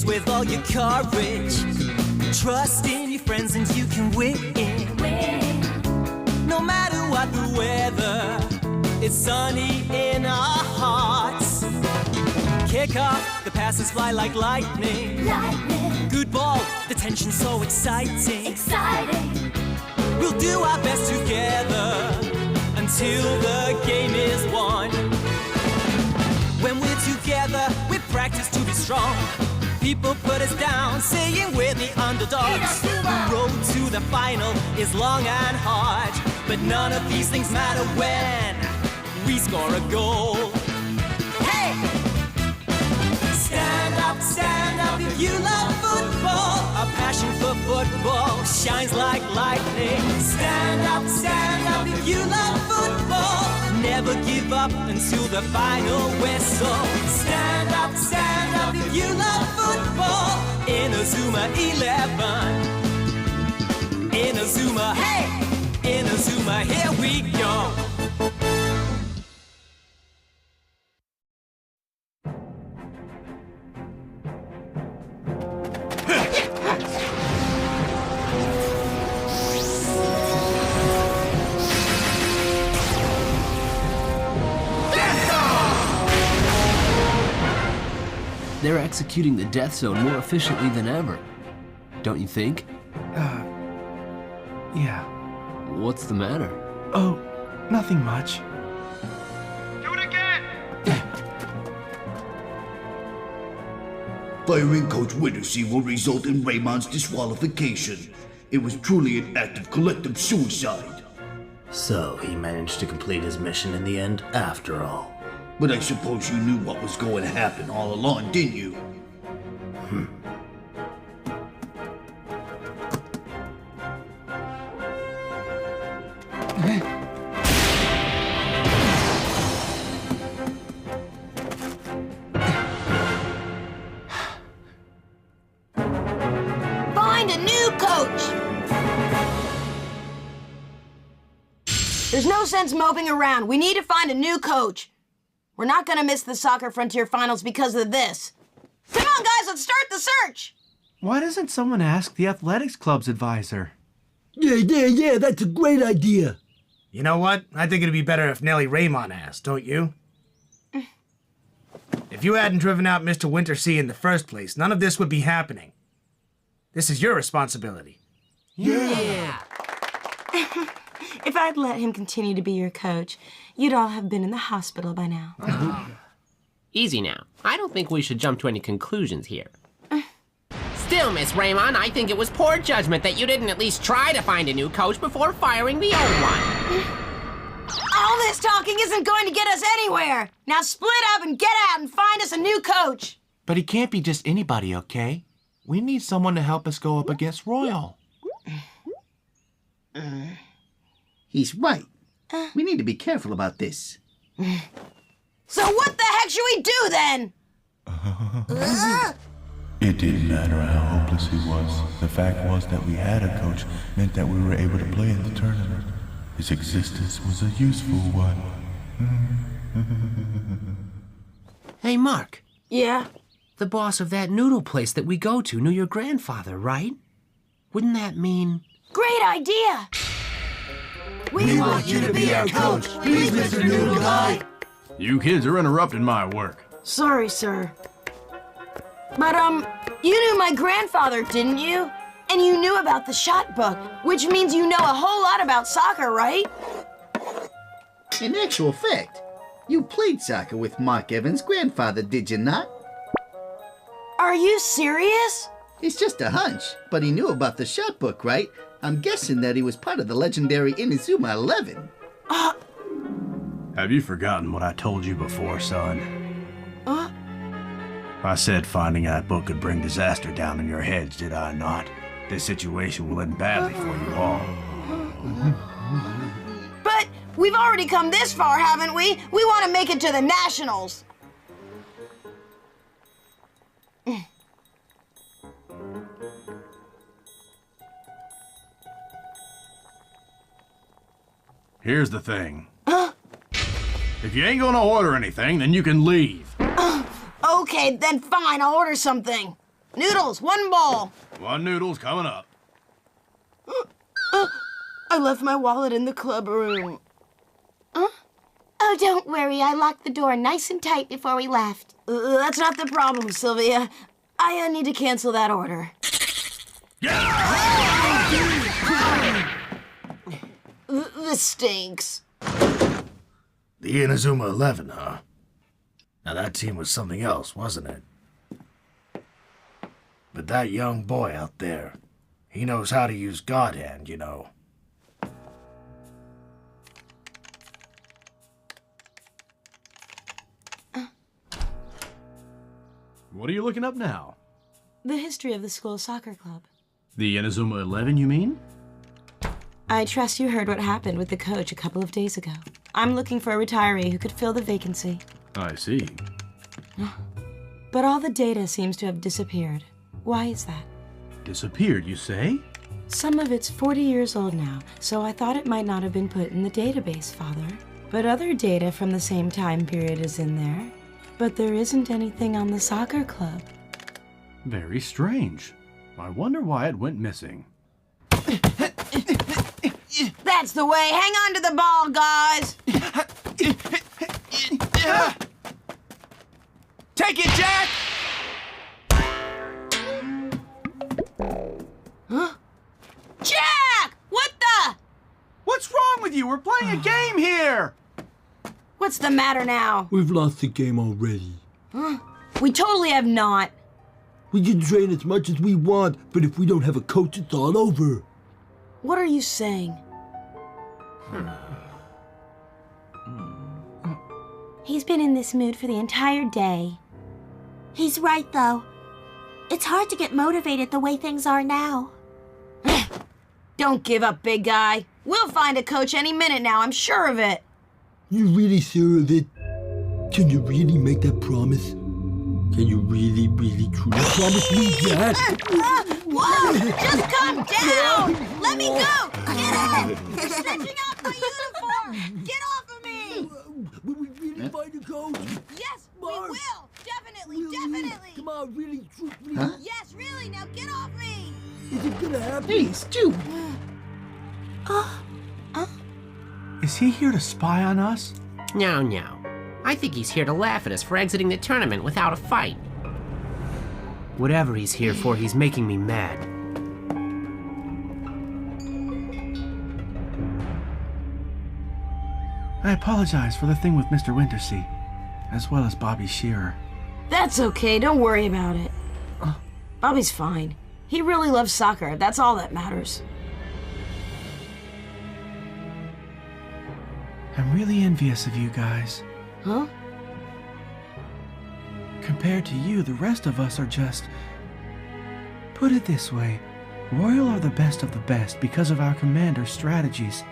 Fingers with all your courage. Trust in your friends and you can win. No matter what the weather, it's sunny in our hearts. Kick off, the passes fly like lightning. Good ball, the tension's so exciting. We'll do our best together until the game is won. When we're together, we practice to be strong. People put us down, saying we're the underdogs. The road to the final is long and hard, but none of these things matter when we score a goal. Hey! Stand up if you love football. Our passion for football shines like lightning. Stand up if you love football. Never give up until the final whistle. Stand up if you love football. Inazuma 11. Inazuma, hey! Inazuma, here we go. They're executing the death zone more efficiently than ever. Don't you think? Yeah. What's the matter? Oh, nothing much. Do it again! Firing Coach Wintersea will result in Raymond's disqualification. It was truly an act of collective suicide. So he managed to complete his mission in the end after all. But I suppose you knew what was going to happen all along, didn't you? Find a new coach! There's no sense moping around. We need to find a new coach. We're not gonna miss the Soccer Frontier Finals because of this. Come on, guys, let's start the search! Why doesn't someone ask the athletics club's advisor? Yeah, that's a great idea. You know what? I think it'd be better if Nellie Raymond asked, don't you? If you hadn't driven out Mr. Wintersea in the first place, none of this would be happening. This is your responsibility. Yeah. If I'd let him continue to be your coach, you'd all have been in the hospital by now. Easy now. I don't think we should jump to any conclusions here. Still, Miss Raymond, I think it was poor judgment that you didn't at least try to find a new coach before firing the old one. All this talking isn't going to get us anywhere. Now split up and get out and find us a new coach. But he can't be just anybody, okay? We need someone to help us go up against Royal. He's right. We need to be careful about this. So what the heck should we do then? It didn't matter how hopeless he was. The fact was that we had a coach meant that we were able to play in the tournament. His existence was a useful one. Hey, Mark. Yeah? The boss of that noodle place that we go to knew your grandfather, right? Wouldn't that mean... Great idea! We want you to be our coach, please, Mr. Noodle Guy. You kids are interrupting my work. Sorry, sir. But, you knew my grandfather, didn't you? And you knew about the shot book, which means you know a whole lot about soccer, right? In actual fact, you played soccer with Mark Evans' grandfather, did you not? Are you serious? It's just a hunch, but he knew about the shot book, right? I'm guessing that he was part of the legendary Inazuma 11. Have you forgotten what I told you before, son? I said finding that book could bring disaster down on your heads, did I not? This situation will end badly for you all. But we've already come this far, haven't we? We want to make it to the Nationals. Here's the thing. If you ain't gonna order anything, then you can leave. Okay, then fine, I'll order something. Noodles, one bowl. One noodle's coming up. I left my wallet in the club room. Oh, don't worry. I locked the door nice and tight before we left. That's not the problem, Sylvia. I need to cancel that order. This stinks. The Inazuma 11, huh? Now that team was something else, wasn't it? But that young boy out there, he knows how to use God Hand, you know. What are you looking up now? The history of the school soccer club. The Inazuma 11, you mean? I trust you heard what happened with the coach a couple of days ago. I'm looking for a retiree who could fill the vacancy. I see. But all the data seems to have disappeared. Why is that? Disappeared, you say? Some of it's 40 years old now, so I thought it might not have been put in the database, Father. But other data from the same time period is in there. But there isn't anything on the soccer club. Very strange. I wonder why it went missing. That's the way! Hang on to the ball, guys! Take it, Jack! Huh? Jack! What the? What's wrong with you? We're playing a game here! What's the matter now? We've lost the game already. Huh? We totally have not. We can train as much as we want, but if we don't have a coach, it's all over. What are you saying? He's been in this mood for the entire day. He's right, though. It's hard to get motivated the way things are now. Don't give up, big guy. We'll find a coach any minute now, I'm sure of it. You really sure of it? Can you really make that promise? Can you really, truly promise me that? Whoa! Just calm down! Let me go! Get out! You're stretching out my uniform! Get off of me! Will we really find a coach? Yes, Mark. we will! Definitely, Really? definitely! Come on, really, truthfully. Huh? Yes, really, now get off me! Is it gonna happen? Hey, Stu! Is he here to spy on us? No. I think he's here to laugh at us for exiting the tournament without a fight. Whatever he's here for, he's making me mad. I apologize for the thing with Mr. Wintersea, as well as Bobby Shearer. That's okay, don't worry about it. Bobby's fine. He really loves soccer, that's all that matters. I'm really envious of you guys. Huh? Compared to you, the rest of us are just... Put it this way, Royal are the best of the best because of our commander's strategies,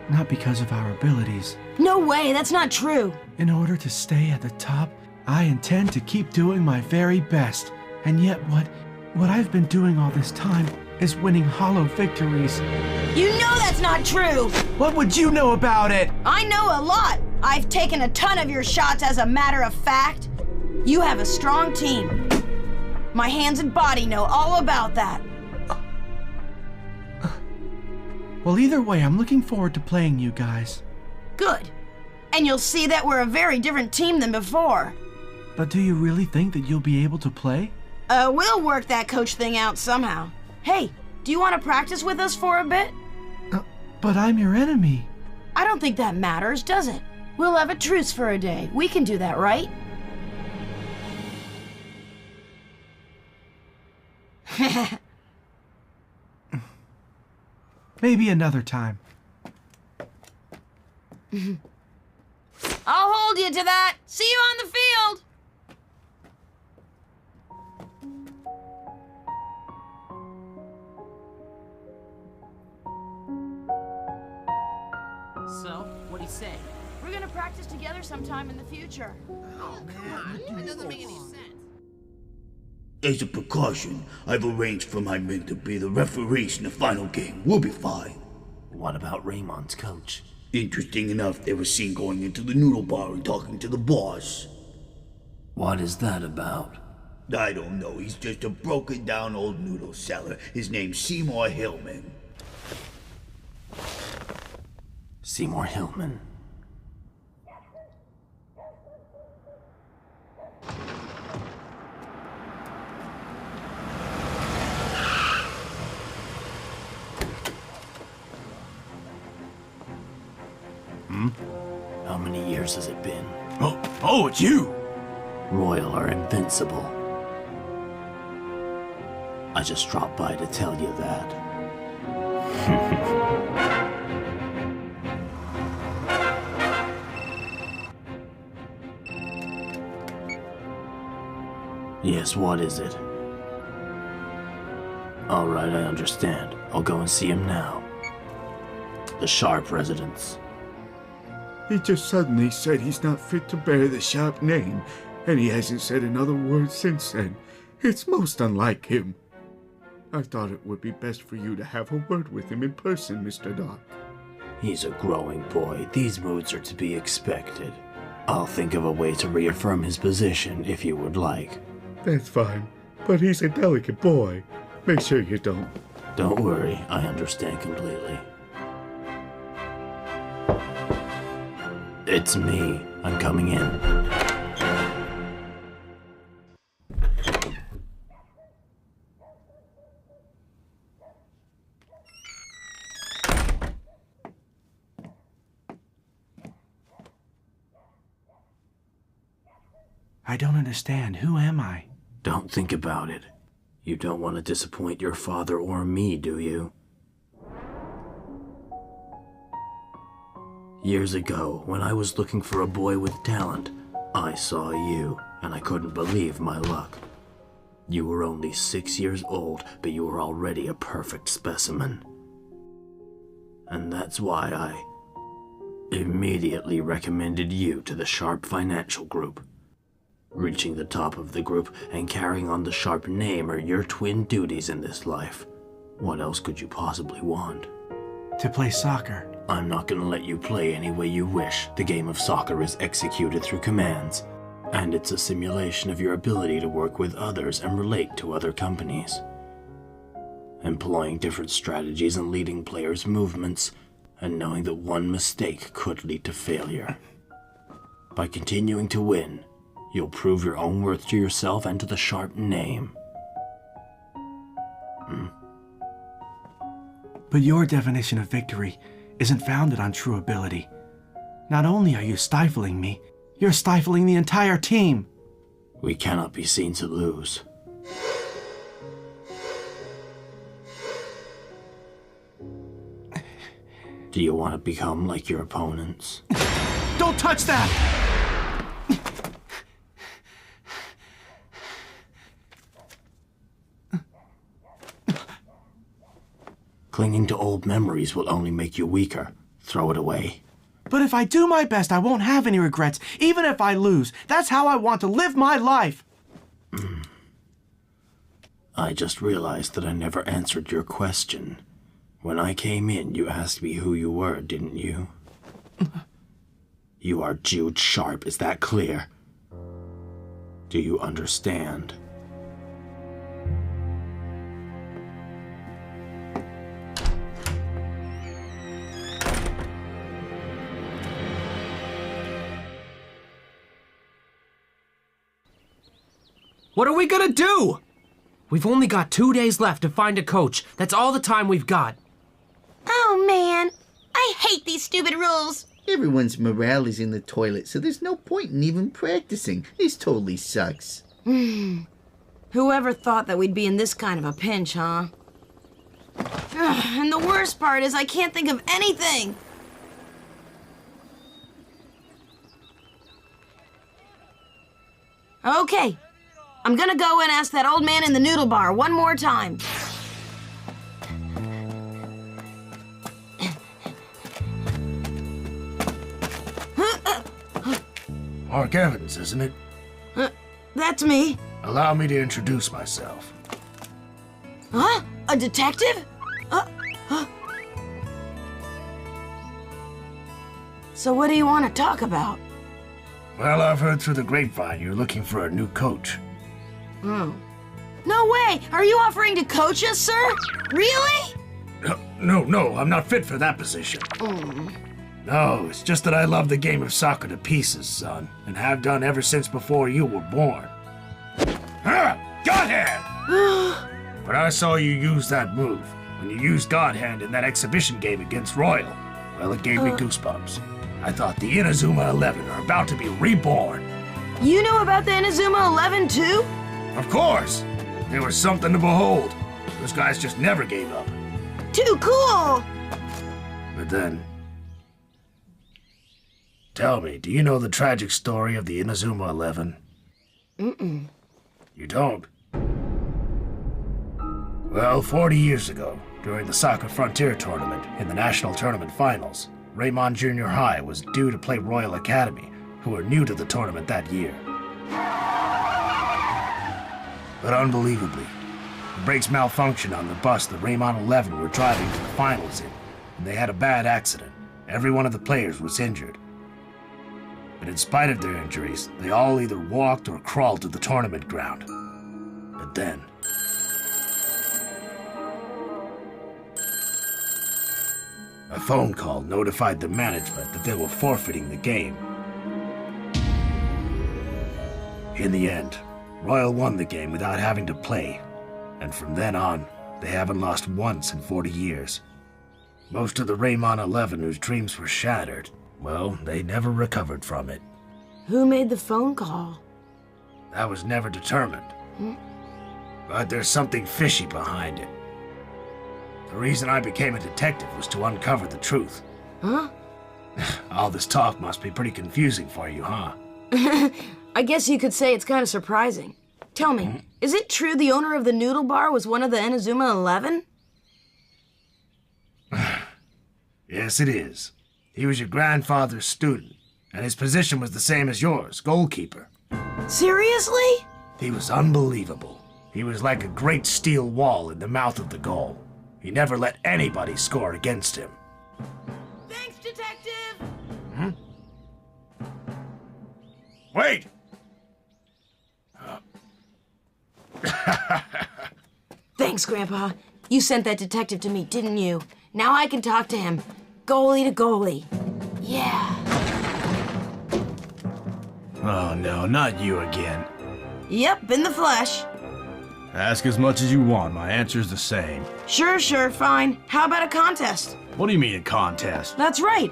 not because of our abilities. No way, that's not true. In order to stay at the top, I intend to keep doing my very best. And yet what I've been doing all this time is winning hollow victories. You know that's not true! What would you know about it? I know a lot! I've taken a ton of your shots as a matter of fact. You have a strong team. My hands and body know all about that. Well, either way, I'm looking forward to playing you guys. Good. And you'll see that we're a very different team than before. But do you really think that you'll be able to play? We'll work that coach thing out somehow. Hey, do you want to practice with us for a bit? But I'm your enemy. I don't think that matters, does it? We'll have a truce for a day. We can do that, right? Maybe another time. I'll hold you to that. See you on the field. So, what'd he say? We're gonna practice together sometime in the future. Oh, come on. That doesn't make any sense. As a precaution, I've arranged for my men to be the referees in the final game. We'll be fine. What about Raymond's coach? Interesting enough, they were seen going into the noodle bar and talking to the boss. What is that about? I don't know. He's just a broken down old noodle seller. His name's Seymour Hillman. Seymour Hillman. How many years has it been? Oh, it's you! Royal are invincible. I just dropped by to tell you that. Yes, what is it? All right, I understand. I'll go and see him now. The Sharp residence. He just suddenly said he's not fit to bear the Sharp name, and he hasn't said another word since then. It's most unlike him. I thought it would be best for you to have a word with him in person, Mr. Doc. He's a growing boy. These moods are to be expected. I'll think of a way to reaffirm his position if you would like. That's fine, but he's a delicate boy. Make sure you don't. Don't worry, I understand completely. It's me. I'm coming in. I don't understand. Who am I? Don't think about it. You don't want to disappoint your father or me, do you? Years ago, when I was looking for a boy with talent, I saw you, and I couldn't believe my luck. You were only 6 years old, but you were already a perfect specimen. And that's why I immediately recommended you to the Sharp Financial Group. Reaching the top of the group and carrying on the Sharp name are your twin duties in this life. What else could you possibly want? To play soccer. I'm not gonna let you play any way you wish. The game of soccer is executed through commands, and it's a simulation of your ability to work with others and relate to other companies. Employing different strategies and leading players' movements, and knowing that one mistake could lead to failure. By continuing to win, you'll prove your own worth to yourself and to the Sharp name. But your definition of victory isn't founded on true ability. Not only are you stifling me, you're stifling the entire team. We cannot be seen to lose. Do you want to become like your opponents? Don't touch that! Clinging to old memories will only make you weaker. Throw it away. But if I do my best, I won't have any regrets, even if I lose. That's how I want to live my life. I just realized that I never answered your question. When I came in, you asked me who you were, didn't you? You are Jude Sharp, is that clear? Do you understand? What are we gonna do? We've only got 2 days left to find a coach. That's all the time we've got. Oh, man. I hate these stupid rules. Everyone's morale is in the toilet, so there's no point in even practicing. This totally sucks. Whoever thought that we'd be in this kind of a pinch, huh? And the worst part is I can't think of anything. Okay. I'm gonna go and ask that old man in the noodle bar one more time. Mark Evans, isn't it? That's me. Allow me to introduce myself. Huh? A detective? So what do you want to talk about? Well, I've heard through the grapevine you're looking for a new coach. Oh. No way! Are you offering to coach us, sir? Really? No, I'm not fit for that position. No, it's just that I love the game of soccer to pieces, son, and have done ever since before you were born. Godhand! When I saw you use that move, when you used Godhand in that exhibition game against Royal, well, it gave me goosebumps. I thought the Inazuma 11 are about to be reborn. You know about the Inazuma 11 too? Of course! They were something to behold. Those guys just never gave up. Too cool! But then... Tell me, do you know the tragic story of the Inazuma 11? Mm-mm. You don't? Well, 40 years ago, during the Soccer Frontier Tournament in the National Tournament Finals, Raymond Junior High was due to play Royal Academy, who were new to the tournament that year. But unbelievably, the brakes malfunctioned on the bus the Raymond 11 were driving to the finals in, and they had a bad accident. Every one of the players was injured. But in spite of their injuries, they all either walked or crawled to the tournament ground. But then... a phone call notified the management that they were forfeiting the game. In the end, Royal won the game without having to play, and from then on, they haven't lost once in 40 years. Most of the Raymond 11 whose dreams were shattered, well, they never recovered from it. Who made the phone call? That was never determined. But there's something fishy behind it. The reason I became a detective was to uncover the truth. Huh? All this talk must be pretty confusing for you, huh? I guess you could say it's kind of surprising. Tell me, is it true the owner of the noodle bar was one of the Inazuma 11? Yes, it is. He was your grandfather's student, and his position was the same as yours, goalkeeper. Seriously? He was unbelievable. He was like a great steel wall in the mouth of the goal. He never let anybody score against him. Thanks, Detective! Wait! Thanks, Grandpa. You sent that detective to me, didn't you? Now I can talk to him. Goalie to goalie. Yeah. Oh no, not you again. Yep, in the flesh. Ask as much as you want, my answer's the same. Sure, fine. How about a contest? What do you mean a contest? That's right.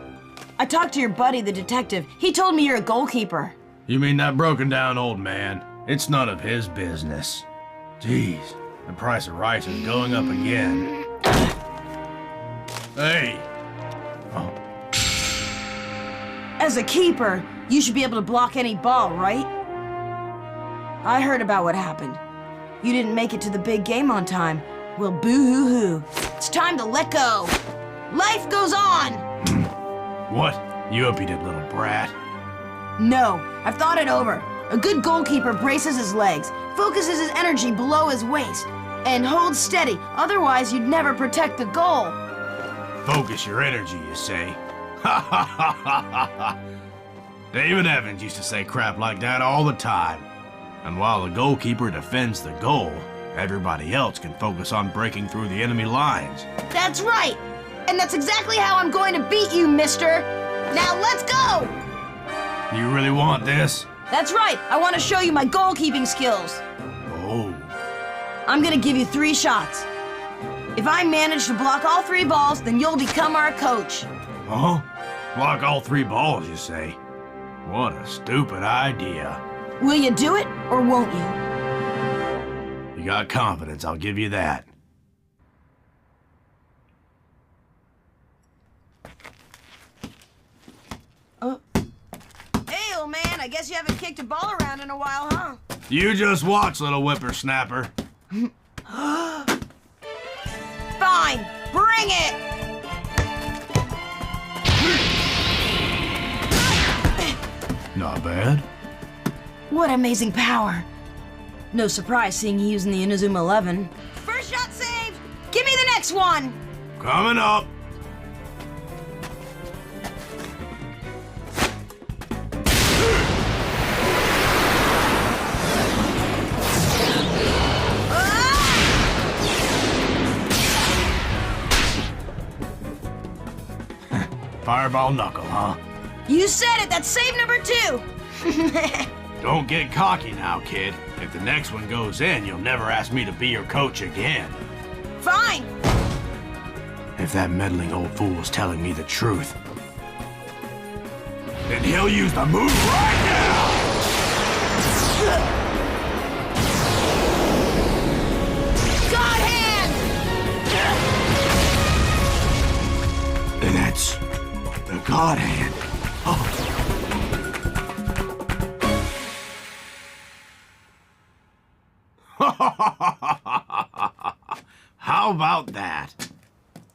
I talked to your buddy, the detective. He told me you're a goalkeeper. You mean that broken down old man? It's none of his business. Jeez, the price of rice is going up again. Hey! Oh. As a keeper, you should be able to block any ball, right? I heard about what happened. You didn't make it to the big game on time. Well, boo-hoo-hoo. It's time to let go. Life goes on! What? You obedient little brat. No, I've thought it over. A good goalkeeper braces his legs, focuses his energy below his waist, and holds steady. Otherwise, you'd never protect the goal. Focus your energy, you say? Ha ha ha ha ha! David Evans used to say crap like that all the time. And while the goalkeeper defends the goal, everybody else can focus on breaking through the enemy lines. That's right! And that's exactly how I'm going to beat you, mister! Now let's go! You really want this? That's right! I want to show you my goalkeeping skills. Oh. I'm gonna give you 3 shots. If I manage to block all 3 balls, then you'll become our coach. Huh? Block all 3 balls, you say? What a stupid idea. Will you do it, or won't you? You got confidence, I'll give you that. Hey, old man, I guess you haven't kicked a ball around in a while, huh? You just watch, little whippersnapper. Fine, bring it! Not bad. What amazing power. No surprise seeing he using the Inazuma 11. First shot saved! Give me the next one! Coming up. Fireball Knuckle, huh? You said it! That's save number 2! Don't get cocky now, kid. If the next one goes in, you'll never ask me to be your coach again. Fine! If that meddling old fool's telling me the truth, then he'll use the move right now! God hand! And that's the God hand. Oh. How about that?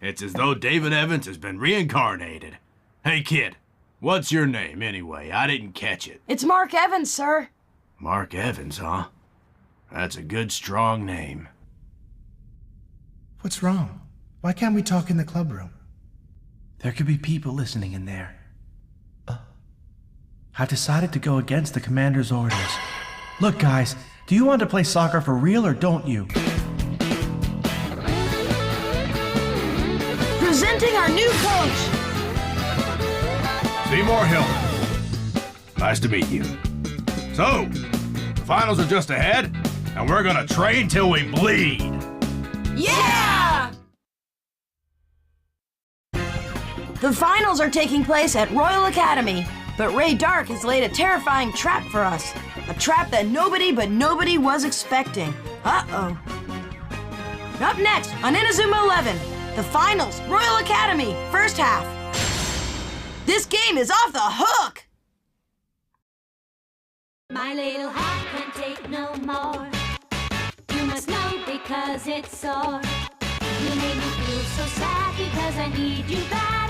It's as though David Evans has been reincarnated. Hey, kid, what's your name anyway? I didn't catch it. It's Mark Evans, sir. Mark Evans, huh? That's a good, strong name. What's wrong? Why can't we talk in the club room? There could be people listening in there. I've decided to go against the commander's orders. Look, guys, do you want to play soccer for real or don't you? Presenting our new coach! Seymour Hillman. Nice to meet you. So, the finals are just ahead, and we're gonna train till we bleed. Yeah! The finals are taking place at Royal Academy, but Ray Dark has laid a terrifying trap for us. A trap that nobody was expecting. Uh-oh. Up next on Inazuma 11, the finals, Royal Academy, first half. This game is off the hook! My little heart can take no more. You must know because it's sore. You made me feel so sad because I need you back.